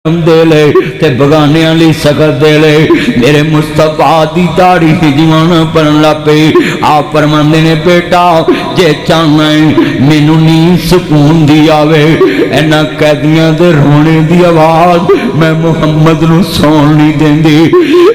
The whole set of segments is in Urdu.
دے لے تے بگانیاں لی سکت دے لے میرے مصطفیٰ دی داڑھی جوان پرن لپے آپ فرماندے نے بیٹا جے چاہنا ہے مینوں نیند سکون دی آوے اینا قیدیاں دے رونے دی آواز میں محمد نو سون نہیں دیندی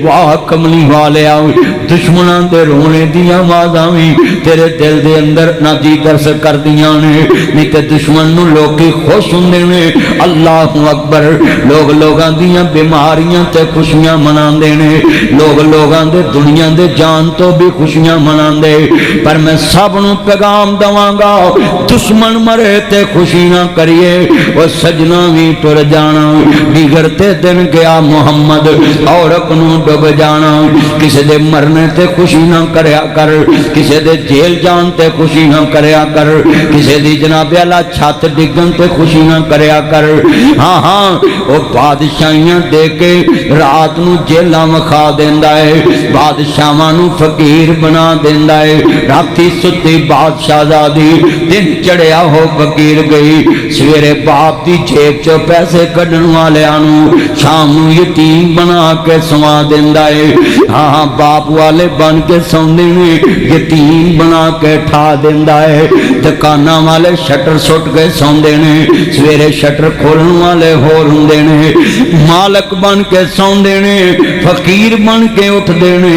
واہ کملی والے آوے دشمناں دے رونے دی آواز آویں تیرے دل دے اندر نادی درس کر دیاں نے نہیں تے دشمن نو لوکی خوش ہوندے نے اللہ اکبر لوگ لوگاں دیاں بیماریاں تے خوشیاں مناندے نے لوگ لوگاں دے دنیا دے جان تو بھی خوشیاں مناندے پر میں سب نو پیغام دواں گا دشمن مرے تے خوشی نہ کریے وہ سجنا بھی ٹر جانا بگڑتے دن گیا محمد عورت نو ڈب جانا کسی دے مرنے تے خوشی نہ کریا کر کسی دے جیل جان تے خوشی نہ کریا کر کسی دی جناب اللہ چھت ڈگن تے خوشی نہ کریا کر ہاں ہاں وہ بادشاہیاں دے کے رات نو جیلاں مکھا دیندا ہے بادشاہاں نو فقیر بنا دیندا ہے راتی ستی بادشاہ زادی دن چڑھیا ہو فقیر گئی سویرے باپ دی جیب چو پیسے کڈن والیاں نو شام نو یتیم بنا کے سوا دیندا ہے ہاں باپ والے بن کے سوندے نے یتیم بنا کے ٹھا دیندا ہے دکاناں والے شٹر سٹ کے سوندے نے سویرے شٹر کھولن والے ہور ہوندے نے مالک بن کے سوندے نے فقیر بن کے اٹھدے نے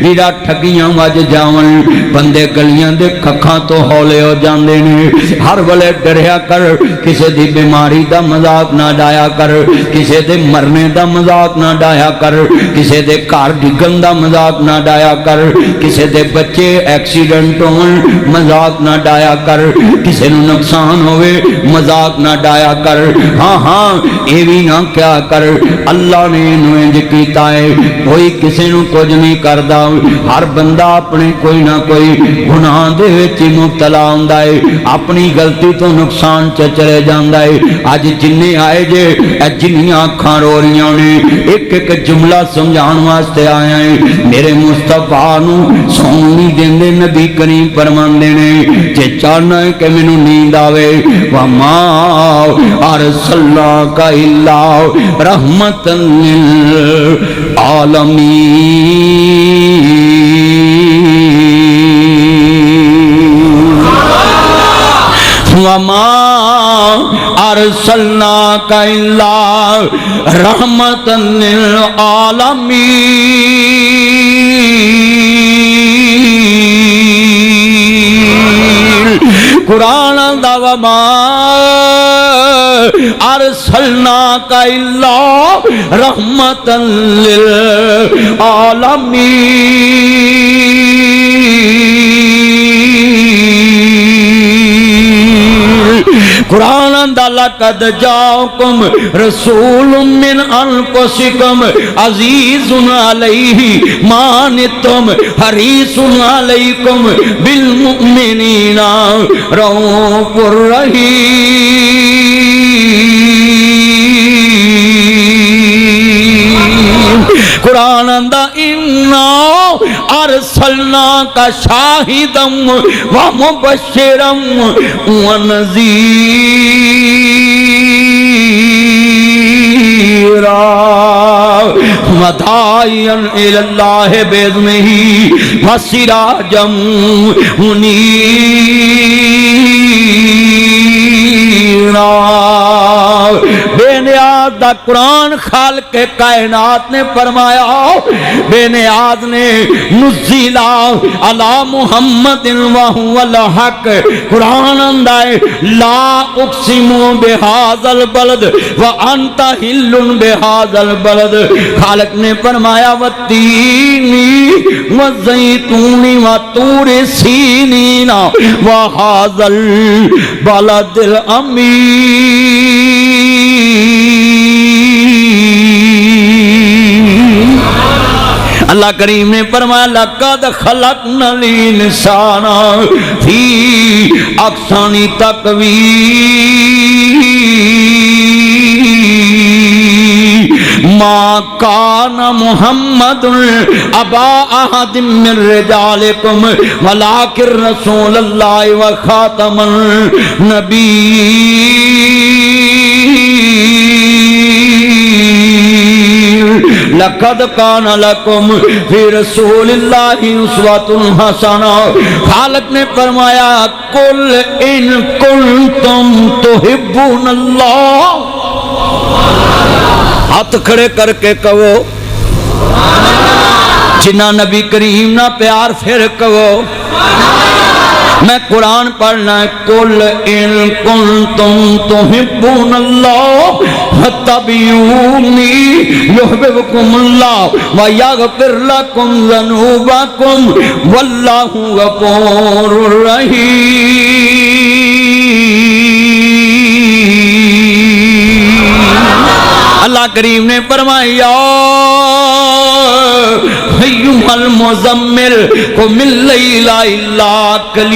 جڑا ٹھگیاں وج جاون بندے گلیاں دے ککھاں تو ہولے ہو جاندے نے ہر ویلے ڈریا کر کسے دی بیماری دا مذاق نہ ڈایا کر کسے دے مرنے دا مذاق نہ ڈایا کر کسے دے گھر ڈگن دا مذاق نہ ڈایا کر کسے دے بچے ایکسیڈنٹ ہون مذاق نہ ڈایا کر کسے نو نقصان ہوئے مذاق نہ ڈایا کر ہاں ہاں اے بھی نہ کیا کر اللہ نے انہیں کیتا ہے کوئی کسے نو کچھ نہیں کردا ہر بندہ اپنے کوئی نہ کوئی گناہ دے وچ مبتلا ہوندا ہے اپنی غلطی تو نقصان چلے جاندا ہے اج جننے آئے جے جنیاں اکھاں رو رہیاں نے ایک ایک جملہ سمجھان واسطے آیا ہے میرے مصطفیٰ نو سون نہیں دیندے نبی کریم فرماندے نے جے چاہنا ہے کہ مینوں نیند آوے وما ارسلناک الا رحمۃ للعالمین وما ارسلناک الا رحمۃ للعالمین قرآن دا وما ارسلناک الا رحمۃ قرآن دا لقد جاءکم رسول من انفسکم عزیز علیہ ما عنتم حریص علیکم بالمؤمنین رؤوف رحیم قرآن دا انا ارسلناک شاہدا ومبشرا ونذیرا وداعیا الی اللہ باذنہ وسراجا منیرا بے نیاز دا قرآن خالق کائنات نے فرمایا بے نیاز نے نزیلا علی محمد وہو الحق قرآن اندائے لا اقسم بہذا البلد وانت حل بہذا البلد خالق نے فرمایا والتینی والزیتونی وطور سینین وہذا البلد الامین اللہ کریم نے فرمایا لقد خلقنا الانسان فی احسن تقویم ما کان محمد ابا احد من رجالکم ولکن رسول اللہ وخاتم النبیین لقد کان لکم فی رسول اللہ اسوۃ حسنہ. خالق نے فرمایا قل ان کنتم تحبون اللہ. ہاتھ کھڑے کر کے کہو جنہ نبی کریم نہ پیار پھر کہو. میں قرآن پڑھنا ہے قل ان کنتم تحبون اللہ فاتبعونی یحببکم اللہ ویغفر لکم ذنوبکم واللہ غفور رحیم. اللہ کریم نے فرمایا ایھا المزمل قم اللیل الا قلیلا.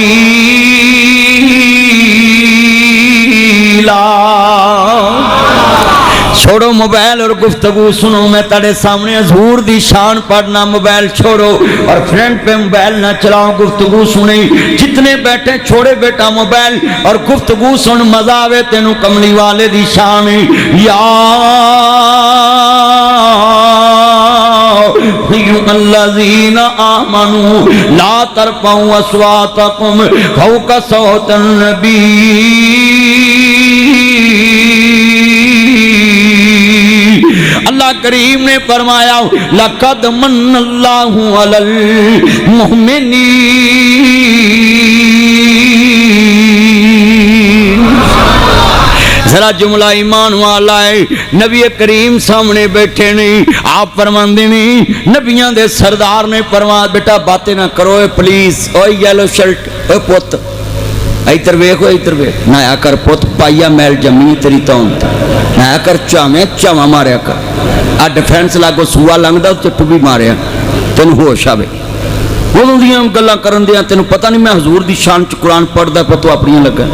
چھوڑو موبائل اور گفتگو سنو. میں تیرے سامنے حضور دی شان پڑھنا. موبائل چھوڑو اور فرینڈ پہ موبائل نہ چلاؤ, گفتگو سنیں. جتنے بیٹھے چھوڑے بیٹا موبائل اور گفتگو سن. مزہ آوے تینوں کملی والے دی شان. یا ایھا الذین آمنوا لا ترفعوا اصواتکم فوق صوت النبی. اللہ کریم نے فرمایا لقد من اللہ علی المؤمنین. ذرا جملہ ایمان والا ہے. نبی کریم سامنے بیٹھے نہیں. آپ فرماندے نہیں نبیاں دے سردار نے فرمایا بیٹا باتیں نہ کرو پلیز. اوے یلو شرٹ اوے پوت ایتر ویکھو ایتر ویکھ نہ کر پوت پائیا میل جمی تیری تون نہ کر چاویں چاواں ماریا کر. آ ڈیفینس لاگو سوا لنگدا چٹو بھی ماریا تین ہوش آوے. اودوں دیاں گلاں کرن دیاں تینوں پتہ نہیں میں حضور دی شان چ قرآن پڑھدا پیا تو اپنیاں لگا.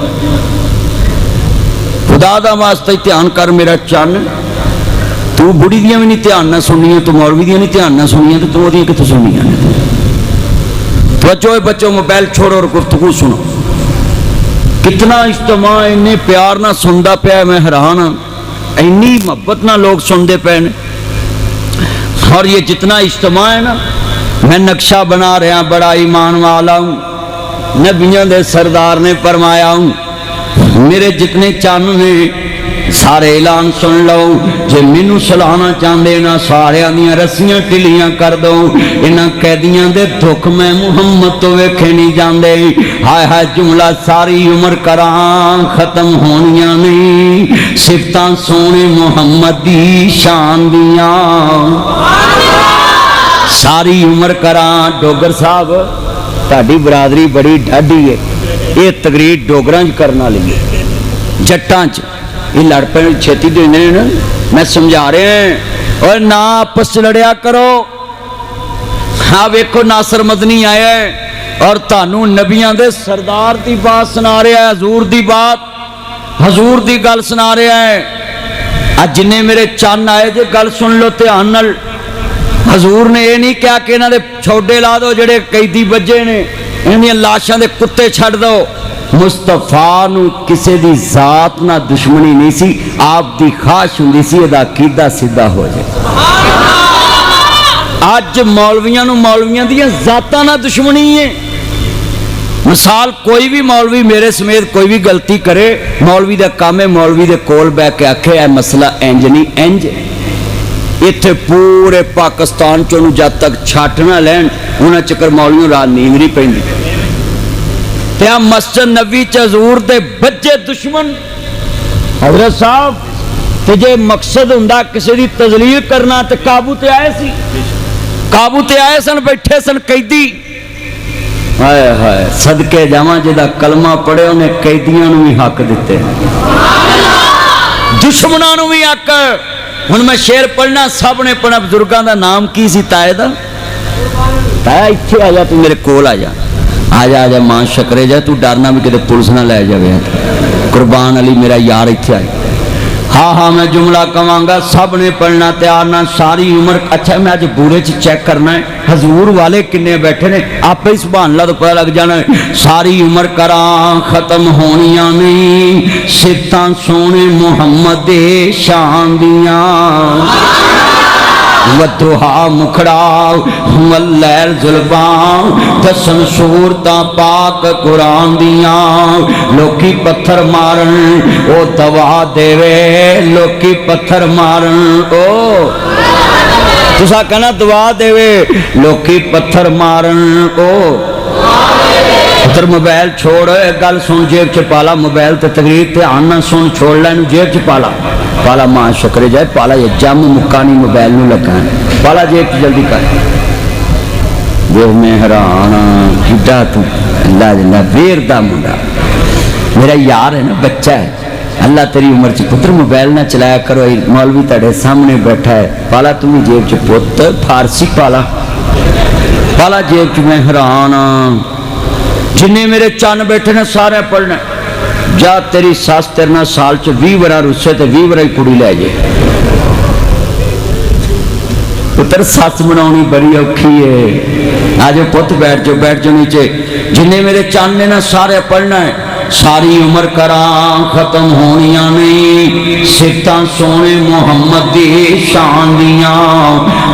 خدا دا واسطہ دھیان کر میرا چن. تو بڑی دیاں بھی نہیں دھیان نہ سننیاں, تو مولوی دیاں نہیں دھیان نہ سننیاں, تو تو دیاں کتوں سننیاں نے. توجہ بچوں موبائل چھوڑو اور گفتگو سنو. کتنا اجتماع انہیں پیار نہ سندا پیا. میں حیران ہاں اینی محبت نہ لوگ سنتے پے. اور یہ جتنا اجتماع ہے نا میں نقشہ بنا رہا بڑا ایمان والا ہوں. نبیوں دے سردار نے فرمایا ہوں میرے جتنے چن نے سارے اعلان سن لو. جے مینوں سلانا چاہتے نا سارے دیاں رسیاں ٹلیاں کر دو. انہاں قیدیاں دے دکھ میں محمد تو ویکھے نہیں جاندے. ہائے ہائے جملہ ساری عمر کراں ختم ہونیاں نہیں. صفتاں سونے محمد دی شان دیاں ساری عمر کراں. ڈوگر صاحب تہاڈی برادری بڑی ڈاڈی ہے. یہ تقریر ڈوگراں کرنا لی جٹاں چ یہ لڑ پہ چھتی دینے نا. میں سمجھا رہے ہیں اور نہ آپس لڑیا کرو. ہاں ویکھو ناصر مدنی آیا ہے اور تانوں نبیاں دے سردار دی بات سنا رہا ہے. حضور دی بات حضور دی گل سنا رہا ہے. اج جنے میرے چن آئے جے گل سن لو دھیان نال. حضور نے یہ نہیں کہا کہ انہاں دے چھوڑے لا دو جڑے قیدی بجے نے, انہاں لاشاں دے کتے چھڑ دو. مصطفیٰ نو کسے دی ذات نہ دشمنی نہیں سی. آپ دی خواہش ہوندی سی ادا عقیدہ سیدھا ہو جائے. اج مولویاں نو مولویاں دی ذاتاں نہ دشمنی ہے. مثال کوئی بھی مولوی میرے سمیت کوئی بھی غلطی کرے, مولوی دا کام ہے مولوی دے کول بہ کے آکھے اے مسئلہ انج نہیں انج. اتنے پورے پاکستان چوں جد تک چھٹ نہ لین انہاں چکر مولویوں رات نیند نہیں پیندی. تیاں مسجد نبی چ حضور دے بجے دشمن. حضرت صاحب تے جے مقصد ہوندا کسی دی تذلیل کرنا تے قابو تے آئے سی. قابو تے آئے سن بیٹھے سن قیدی. ہائے ہائے صدقے جاواں جدا کلمہ پڑھے انہیں قیدیاں نو بھی حق دیتے دشمناں نو بھی حق. ہن میں شعر پڑھنا سب نے پڑھنا. بزرگاں دا نام کی سی تائے دا؟ تایا ایتھے آ جا, تو میرے کول آ جا. آ جا آ جا ماں شکرے جا. تو ڈرنا بھی کدے پولیس نہ لے جاوے. قربان علی میرا یار ایتھے آئے. ہاں ہاں میں جملہ کہاں گا سب نے پڑھنا تیار نہ ساری عمر. اچھا میں آج بورے چیک کرنا ہے حضور والے کنے بیٹھے نے, آپ ہی سبحان اللہ تو پتہ لگ جانا ہے. ساری عمر کراں ختم ہونیاں نہیں. صفتاں سونے محمد دے شان دیاں والضحا مکھڑا واللیل ظلفاں دسن صورتاں پاک قرآن دیاں لوکی پتھر مارن او دوا دے وے لوکی پتھر مارن او تسا کہنا دعا دے وے لوکی پتھر مارن او پتر موبائل چھوڑ گل سن جیب چ پالا موبائل تے تقریر تے آنا سن چھوڑ لینو جیب چ پالا پالا ماں شکر جائے پالا یہ جم مکانی موبائل نو لگا ہے پالا جیب چ جلدی کر دیکھ میں حیران کڈا تو اللہ جلہ ویر دا منڈا میرا یار ہے نا بچہ ہے اللہ تیری عمر چ پتر موبائل نہ چلایا کرو مولوی تڑے سامنے بیٹھا ہے پالا تمہیں جیب چ پت فارسی پالا پالا جیب چ میں حیران جنہیں میرے چان بیٹھے نے سارے پڑھنا جا تیری ساس تیرنا سال چ 20 برا رسے تے 20 برا ہی کڑی لے جائے پتر ساس مناؤنی بڑی اوکھی ہے آجو پت بیٹھ جو نیچے جنہیں میرے چان نے نا سارے پڑھنا ہے ساری عمر کران ختم ہونیاں نہیں ستاں سونے محمد دی شان دیاں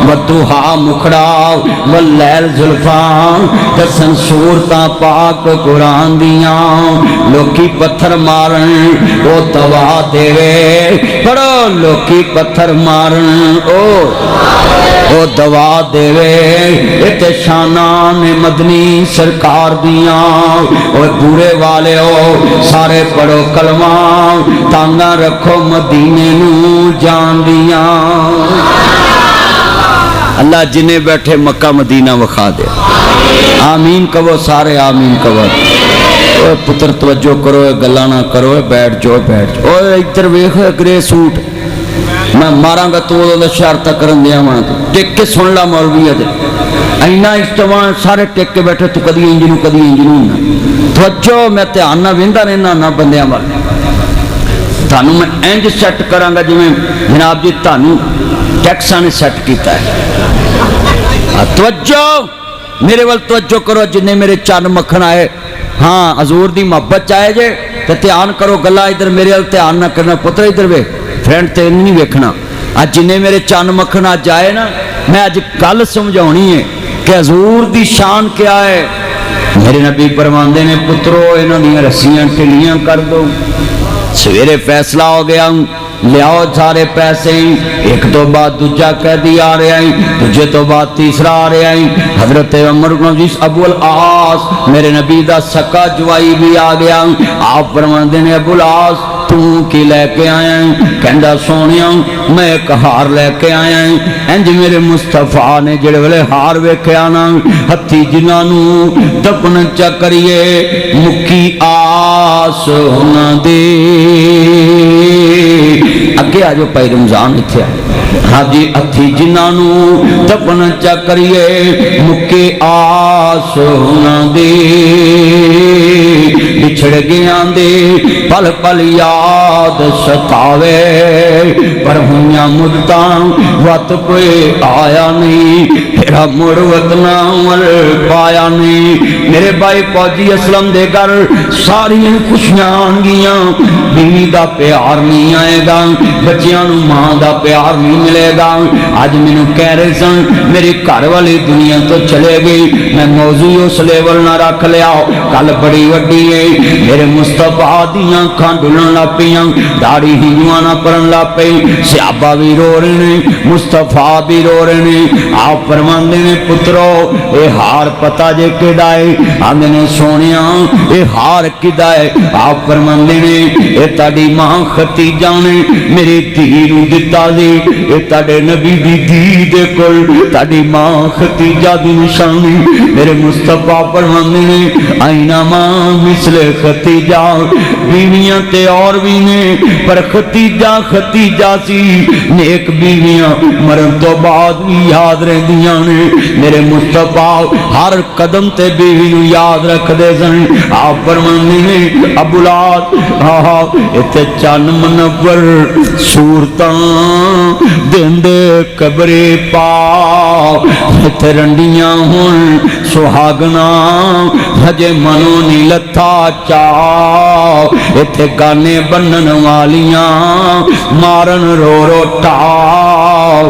والضحا مکھڑا واللیل ظلفاں دسن صورتاں پاک قرآن دیاں لوکی پتھر مارن او دوا دے وے پڑھو لوکی پتھر مارن او دوا دے وے اتے شانان مدنی سرکار دیاں او پورے والے ہو سارے پڑھو کلمہ تانگا رکھو مدینے نو جان دیاں اللہ جنہیں بیٹھے مکہ مدینہ وکھا دے آمین کہو سارے آمین کہو اوہ پتر توجہ کرو گلہ نہ کرو بیٹھ جو اوہ ادھر ویکھو گرے سوٹ میں ماراں گا تو وہ شارتہ کرن دیا ماں تو ٹک کے سن لا مولویہ دے اینا اجتماع سارے ٹک کے بیٹھے تو کدی انجنوں توجہ میں تیان نہ ویندہ رہنا نہ بندیاں والے تانوں میں اینج سیٹ کروں گا جی میں جناب جی تانوں ٹیکسا نے سیٹ کیتا ہے توجہ میرے وال توجہ کرو جنہیں میرے چان مکھن آئے ہاں حضور دی محبت چاہے جے تو تیان کرو گلہ ادھر میرے وال تیان نہ کرنا پتر ادھر وے فرینڈ تے نہیں ویکھنا آج جنہیں میرے چان مکھن آ جائے نا میں آج کل سمجھونی ہے کہ حضور دی شان کیا ہے میرے نبی فرماندے نے پترو انہوں نے رسیاں ٹھلیاں کر دو سویرے فیصلہ ہو گیا لیاؤ سارے پیسے ایک تو بعد دوجہ قیدی آ رہے ہیں دوجہ تو بعد تیسرا آ رہے ہیں حضرت عمر بن عزیز ابو العاص میرے نبی دا سکا جوائی بھی آ گیا آپ فرماندے نے ابو العاص تو کی لے کے آیا ہیں کہندہ سونیاں میں ایک ہار لے کے آیا ہیں انج میرے مصطفیٰ نے جڑے والے ہار وے کے آنا ہتھی جنانو دپن چکریے مکی آس ہونا دے اگے آجو پائی رمضان اتھے ہاں جی ہتھی جنانو دپن چکریے مکی آس ہونا دے بچھڑ گیا دے پل پل یاد ستاوے پر ہویاں مدتاں وقت کوئی آیا نہیں پھرا مڑ وطنا عمر پایا نہیں میرے بھائی فوجی اسلم دے کر ساری خوشیاں آنگیاں بیوی دا پیار نہیں آئے گا بچیاں نو ماں دا پیار نہیں ملے گا آج میں نو کہہ رہے سن میری گھر والی دنیا تو چلے گئی میں موضوع اس لیول نہ رکھ لیا کل بڑی وڈی ہے میرے مصطفیٰ دیاں کھان ڈھلن لاپیاں داڑھی ہی جوانا پرن لاپی صحابہ بھی رو رہے ہیں مصطفیٰ بھی رو رہے ہیں آپ فرماندے نے پترو اے ہار پتا جے کدائے آندے نے سونیاں اے ہار کدائے آپ فرماندے نے اے تاڑی ماں ختیجہ نے میری دھیرو دتا دی اے تاڑے نبی دی دی دے کل تاڑی ماں ختیجہ دی نشانی میرے مصطفیٰ فرماندے نے آئینہ ماں مثل ختیجہ بیویاں تے اور بھی نے پر ختیجہ سی نیک بیویاں مرن تو بعد بھی یاد رہ دیاں نے میرے مصطفیٰ ہر قدم تے بیوی نو یاد رکھ دے سن آپ فرماندے نے ابو العاص اتے چن منور صورتاں دندے قبرے پا اتے رنڈیاں ہون سہاگنا ہجے منو نی لتھا چاہ اتے گانے بنن والیاں مارن رو رو ٹاو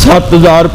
7000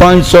500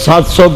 700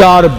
4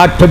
8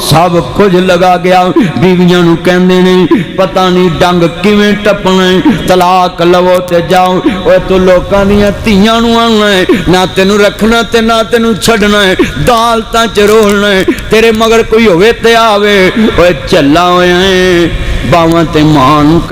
سب کچھ لگا گیا بیویاں نو کہندے نے پتہ نہیں ڈنگ کیویں ٹپنا ہے طلاق لو تے جاؤ اوے تو لوکاں دیاں تیاں نو آنا ہے نہ تینوں رکھنا تے نہ تینوں چھڈنا ہے دالتاں چ رولنا ہے تیرے مگر کوئی ہوے تے آوے اوے چلا ہویا ہے باواں تے مان